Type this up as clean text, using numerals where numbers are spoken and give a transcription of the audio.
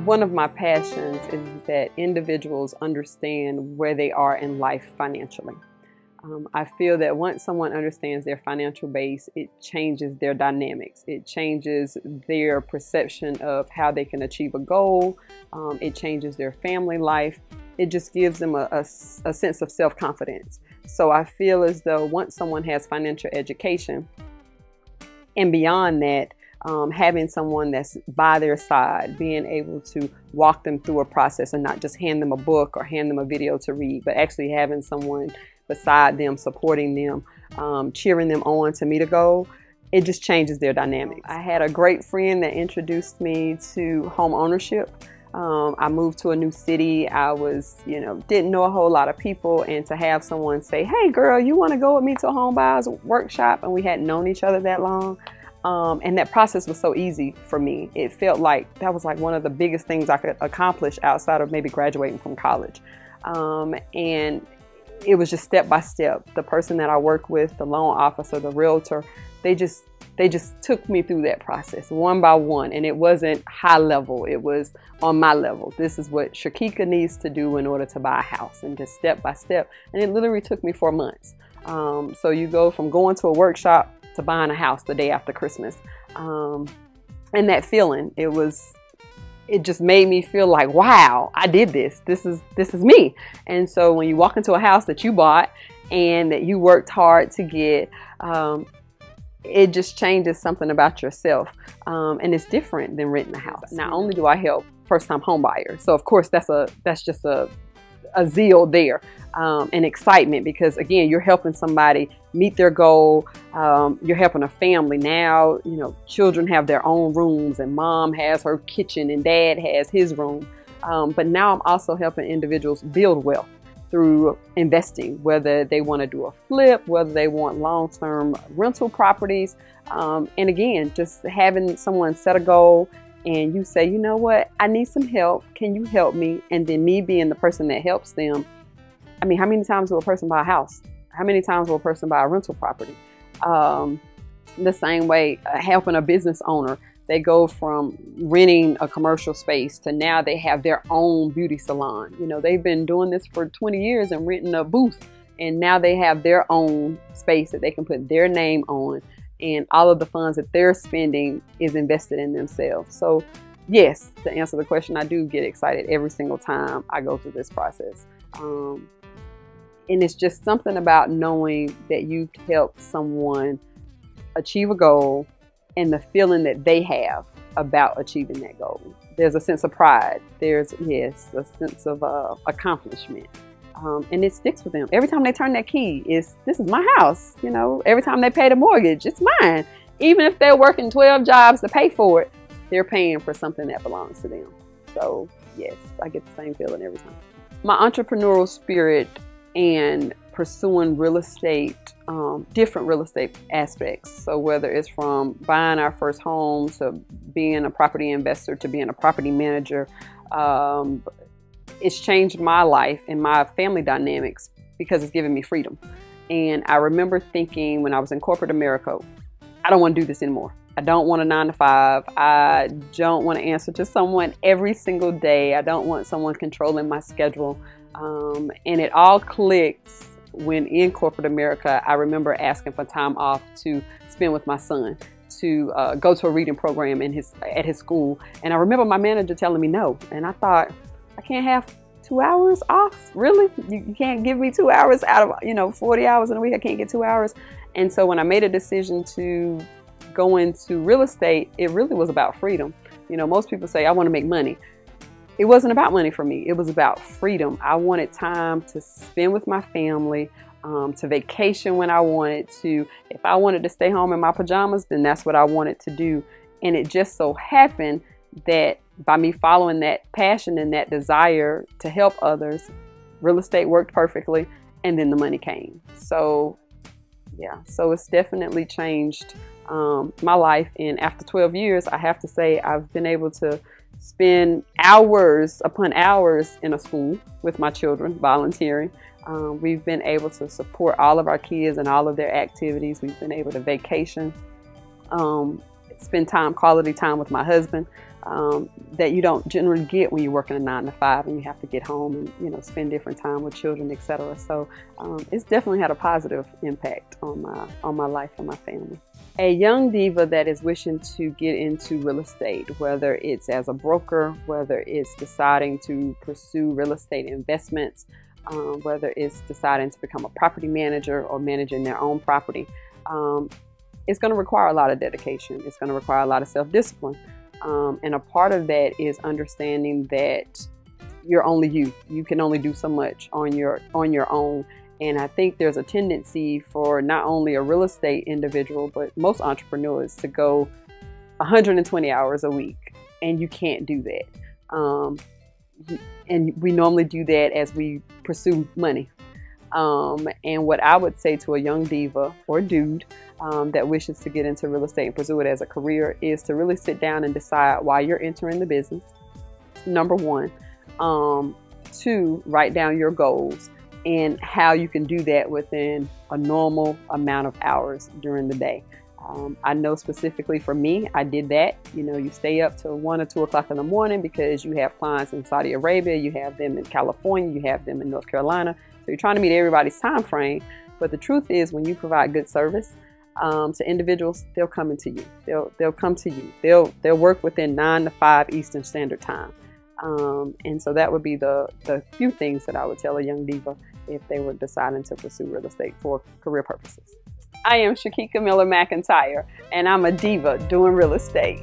One of my passions is that individuals understand where they are in life financially. I feel that once someone understands their financial base, it changes their dynamics. It changes their perception of how they can achieve a goal. It changes their family life. It just gives them a sense of self-confidence. So I feel as though once someone has financial education, and beyond that, having someone that's by their side, being able to walk them through a process and not just hand them a book or hand them a video to read, but actually having someone beside them, supporting them, cheering them on to meet a goal, it just changes their dynamics. I had a great friend that introduced me to home ownership. I moved to a new city. I was, didn't know a whole lot of people, and to have someone say, "Hey girl, you want to go with me to a home buyers workshop?" And we hadn't known each other that long. And that process was so easy for me. It felt like that was like one of the biggest things I could accomplish outside of maybe graduating from college. And it was just step by step. The person that I work with, the loan officer, the realtor, they just took me through that process one by one. And it wasn't high level. It was on my level. This is what Shakika needs to do in order to buy a house, and just step by step. And it literally took me 4 months. So you go from going to a workshop to buying a house the day after Christmas. And that feeling, it just made me feel like, wow, I did this. This is me. And so when you walk into a house that you bought and that you worked hard to get, it just changes something about yourself. And it's different than renting a house. Not only do I help first-time home buyers, so of course that's just a zeal there, and excitement, because again, you're helping somebody meet their goal. You're helping a family. Now, children have their own rooms, and mom has her kitchen and dad has his room. But now I'm also helping individuals build wealth through investing, whether they want to do a flip, whether they want long-term rental properties. And again, just having someone set a goal and you say, you know what, I need some help. Can you help me? And then me being the person that helps them. I mean, how many times will a person buy a house? How many times will a person buy a rental property? The same way, helping a business owner, they go from renting a commercial space to now they have their own beauty salon. They've been doing this for 20 years and renting a booth, and now they have their own space that they can put their name on, and all of the funds that they're spending is invested in themselves. So yes, to answer the question, I do get excited every single time I go through this process. And it's just something about knowing that you've helped someone achieve a goal and the feeling that they have about achieving that goal. There's a sense of pride. There's, yes, a sense of accomplishment. And it sticks with them. Every time they turn that key, this is my house. Every time they pay the mortgage, it's mine. Even if they're working 12 jobs to pay for it, they're paying for something that belongs to them. So yes, I get the same feeling every time. My entrepreneurial spirit and pursuing real estate, different real estate aspects. So whether it's from buying our first home to being a property investor to being a property manager, it's changed my life and my family dynamics because it's given me freedom. And I remember thinking when I was in corporate America, I don't want to do this anymore. I don't want a 9-to-5. I don't want to answer to someone every single day. I don't want someone controlling my schedule. And it all clicked when in corporate America, I remember asking for time off to spend with my son, to go to a reading program at his school. And I remember my manager telling me no. And I thought, I can't have 2 hours off? Really? You can't give me 2 hours out of 40 hours in a week? I can't get 2 hours. And so when I made a decision to go into real estate, it really was about freedom. Most people say, I want to make money. It wasn't about money for me. It was about freedom. I wanted time to spend with my family, to vacation when I wanted to. If I wanted to stay home in my pajamas, then that's what I wanted to do. And it just so happened that by me following that passion and that desire to help others, real estate worked perfectly, and then the money came. So yeah, so it's definitely changed my life. And after 12 years, I have to say I've been able to spend hours upon hours in a school with my children, volunteering. We've been able to support all of our kids and all of their activities. We've been able to vacation spend quality time with my husband, that you don't generally get when you're working a 9 to 5 and you have to get home and, you know, spend different time with children, etc. So it's definitely had a positive impact on my life and my family. A young diva that is wishing to get into real estate, whether it's as a broker, whether it's deciding to pursue real estate investments, whether it's deciding to become a property manager or managing their own property, it's going to require a lot of dedication. It's going to require a lot of self-discipline. And a part of that is understanding that you're only you. You can only do so much on your own. And I think there's a tendency for not only a real estate individual, but most entrepreneurs to go 120 hours a week, and you can't do that. And we normally do that as we pursue money. And what I would say to a young diva or dude that wishes to get into real estate and pursue it as a career is to really sit down and decide why you're entering the business. Number one. 2, write down your goals and how you can do that within a normal amount of hours during the day. I know specifically for me, I did that. You know, you stay up till 1 or 2 o'clock in the morning because you have clients in Saudi Arabia, you have them in California, you have them in North Carolina. So you're trying to meet everybody's time frame. But the truth is, when you provide good service to individuals, they'll come into you. They'll come to you. They'll work within 9 to 5 Eastern Standard Time. And so that would be the few things that I would tell a young diva if they were deciding to pursue real estate for career purposes. I am Shakika Miller McIntyre, and I'm a diva doing real estate.